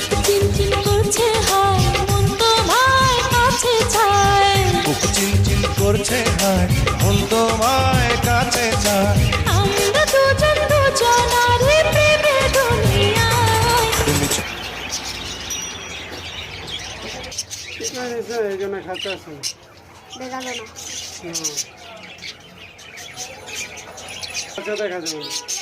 বুক চিনচিন করছে হায় মন তোমায় কাছে চায় বুক চিনচিন করছে হায় মন তোমায় কাছে চায় আমরা দুজন দুজনারে প্রেমে দুনিয়ায় এই জন্য খাতে আছে দেখালো না আচ্ছা দেখা যাবে